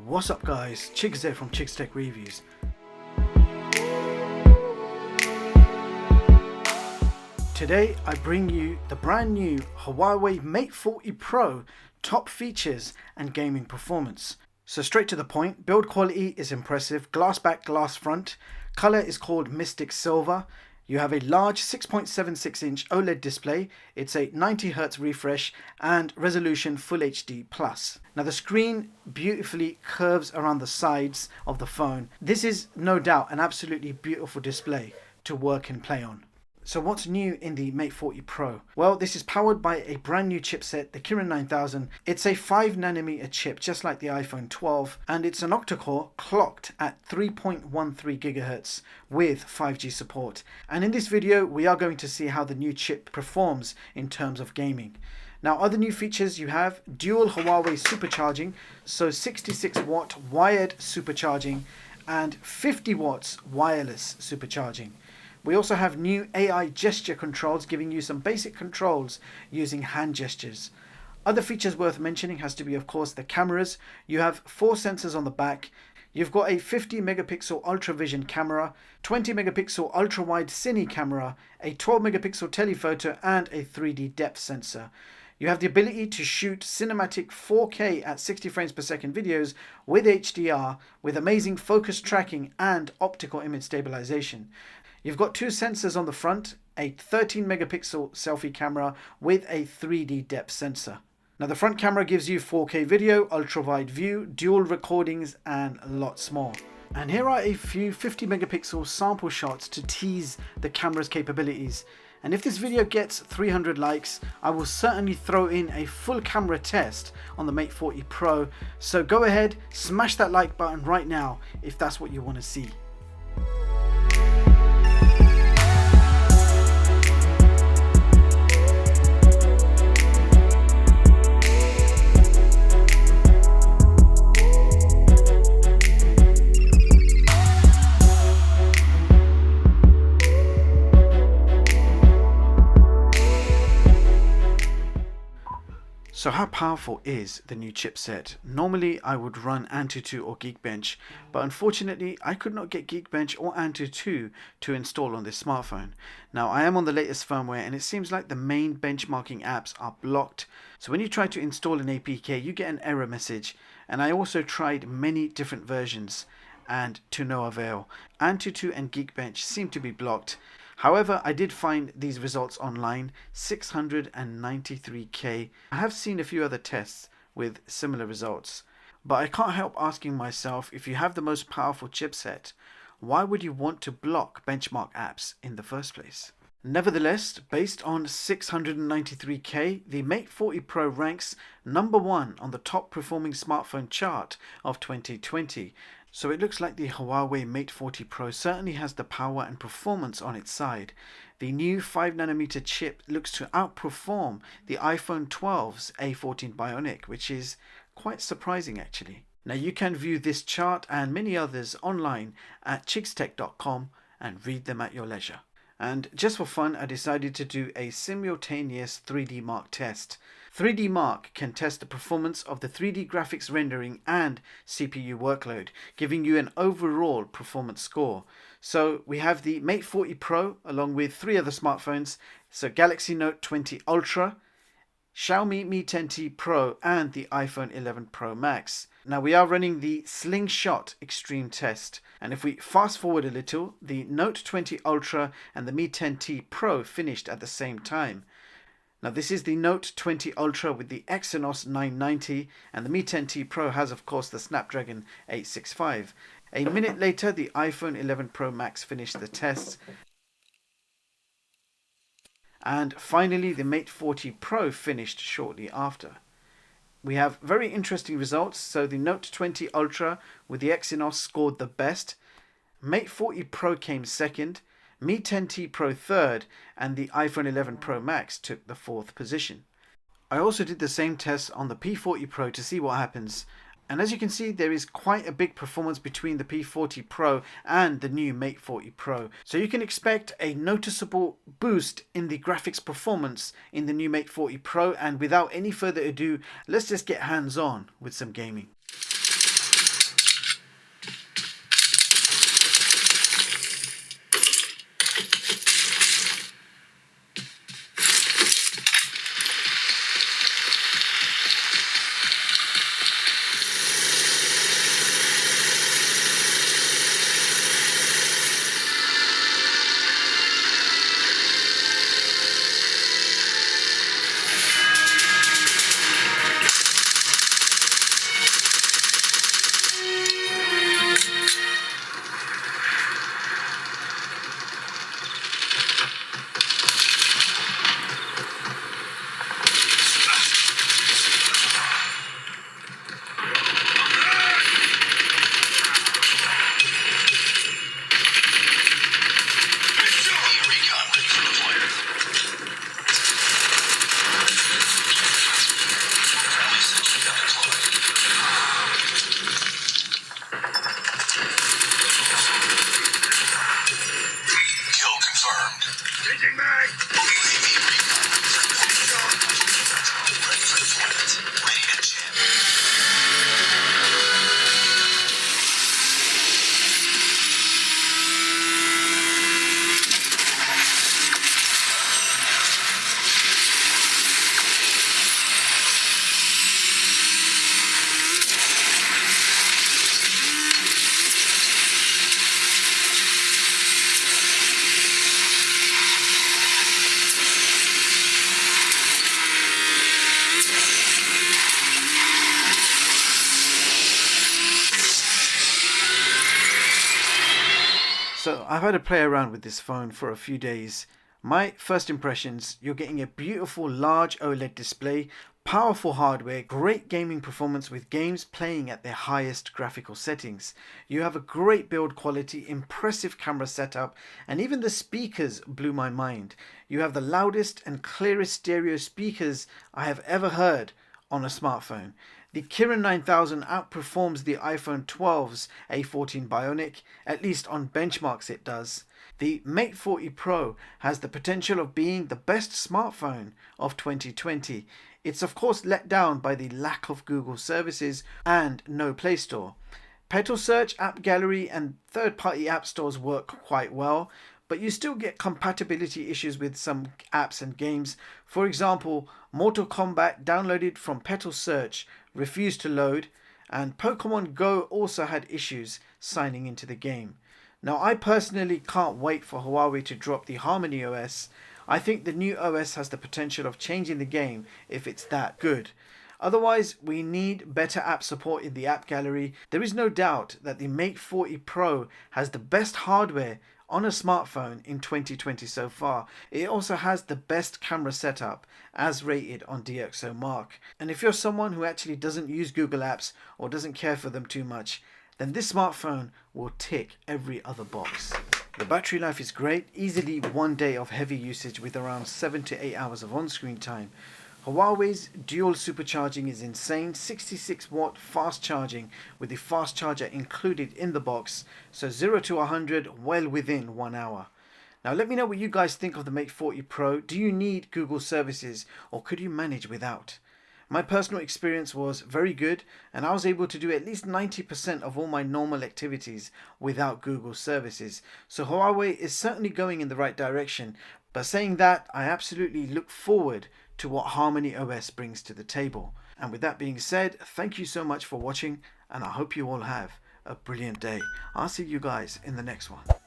What's up guys, Chigz here from Chigz Tech Reviews. Today I bring you the brand new Huawei Mate40 Pro top features and gaming performance. So straight to the point, build quality is impressive, glass back, glass front, color is called Mystic Silver. You have a large 6.76 inch OLED display, it's a 90Hz refresh and resolution Full HD+. Now the screen beautifully curves around the sides of the phone. This is no doubt an absolutely beautiful display to work and play on. So what's new in the Mate40 Pro? Well, this is powered by a brand new chipset, the Kirin 9000. It's a 5nm chip, just like the iPhone 12, and it's an Octa core clocked at 3.13 GHz with 5G support. And in this video, we are going to see how the new chip performs in terms of gaming. Now, other new features, you have dual Huawei supercharging, so 66 watt wired supercharging and 50 watts wireless supercharging. We also have new AI gesture controls, giving you some basic controls using hand gestures. Other features worth mentioning has to be, of course, the cameras. You have 4 sensors on the back. You've got a 50 megapixel ultra vision camera, 20 megapixel ultra wide cine camera, a 12 megapixel telephoto and a 3D depth sensor. You have the ability to shoot cinematic 4K at 60 frames per second videos with HDR, with amazing focus tracking and optical image stabilization. You've got 2 sensors on the front, a 13 megapixel selfie camera with a 3D depth sensor. Now the front camera gives you 4K video, ultra wide view, dual recordings and lots more. And here are a few 50 megapixel sample shots to tease the camera's capabilities. And if this video gets 300 likes, I will certainly throw in a full camera test on the Mate40 Pro. So go ahead, smash that like button right now if that's what you want to see. So how powerful is the new chipset? Normally I would run Antutu or Geekbench, but unfortunately I could not get Geekbench or Antutu to install on this smartphone. Now I am on the latest firmware and it seems like the main benchmarking apps are blocked. So when you try to install an APK, you get an error message. And I also tried many different versions and to no avail. Antutu and Geekbench seem to be blocked. However, I did find these results online, 693K. I have seen a few other tests with similar results, but I can't help asking myself, if you have the most powerful chipset, why would you want to block benchmark apps in the first place? Nevertheless, based on 693K, the Mate40 Pro ranks number 1 on the top performing smartphone chart of 2020. So it looks like the Huawei Mate40 Pro certainly has the power and performance on its side. The new 5nm chip looks to outperform the iPhone 12's A14 Bionic, which is quite surprising actually. Now you can view this chart and many others online at chigztech.com and read them at your leisure. And just for fun, I decided to do a simultaneous 3D Mark test. 3D Mark can test the performance of the 3D graphics rendering and CPU workload, giving you an overall performance score. So we have the Mate40 Pro along with 3 other smartphones, so Galaxy Note 20 Ultra, Xiaomi Mi 10T Pro and the iPhone 11 Pro Max. Now we are running the Slingshot Extreme test, and if we fast forward a little, the Note 20 Ultra and the Mi 10T Pro finished at the same time. Now this is the Note 20 Ultra with the Exynos 990, and the Mi 10T Pro has of course the Snapdragon 865. A minute later the iPhone 11 Pro Max finished the tests. And finally the Mate40 Pro finished shortly after. We have very interesting results. So the Note 20 Ultra with the Exynos scored the best. Mate40 Pro came second. Mi 10T Pro third, and the iPhone 11 Pro Max took the 4th position. I also did the same test on the P40 Pro to see what happens. And as you can see, there is quite a big performance between the P40 Pro and the new Mate40 Pro. So you can expect a noticeable boost in the graphics performance in the new Mate40 Pro. And without any further ado, let's just get hands on with some gaming. So I've had to play around with this phone for a few days. My first impressions, you're getting a beautiful large OLED display, powerful hardware, great gaming performance with games playing at their highest graphical settings. You have a great build quality, impressive camera setup, and even the speakers blew my mind. You have the loudest and clearest stereo speakers I have ever heard on a smartphone. The Kirin 9000 outperforms the iPhone 12's A14 Bionic, at least on benchmarks it does. The Mate 40 Pro has the potential of being the best smartphone of 2020. It's of course let down by the lack of Google services and no Play Store. Petal Search, App Gallery and third-party app stores work quite well, but you still get compatibility issues with some apps and games. For example, Mortal Kombat downloaded from Petal Search refused to load, and Pokemon Go also had issues signing into the game. Now I personally can't wait for Huawei to drop the Harmony OS. I think the new OS has the potential of changing the game if it's that good. Otherwise, we need better app support in the app gallery. There is no doubt that the Mate 40 Pro has the best hardware on a smartphone in 2020 so far. It also has the best camera setup as rated on DxOMark. And if you're someone who actually doesn't use Google Apps or doesn't care for them too much, then this smartphone will tick every other box. The battery life is great, easily 1 day of heavy usage with around 7 to 8 hours of on-screen time. Huawei's dual supercharging is insane, 66 watt fast charging with the fast charger included in the box, so 0 to 100 well within 1 hour. Now let me know what you guys think of the Mate 40 Pro. Do you need Google services or could you manage without? My personal experience was very good and I was able to do at least 90% of all my normal activities without Google services. So Huawei is certainly going in the right direction. But saying that, I absolutely look forward to what Harmony OS brings to the table. And with that being said, thank you so much for watching and I hope you all have a brilliant day. I'll see you guys in the next one.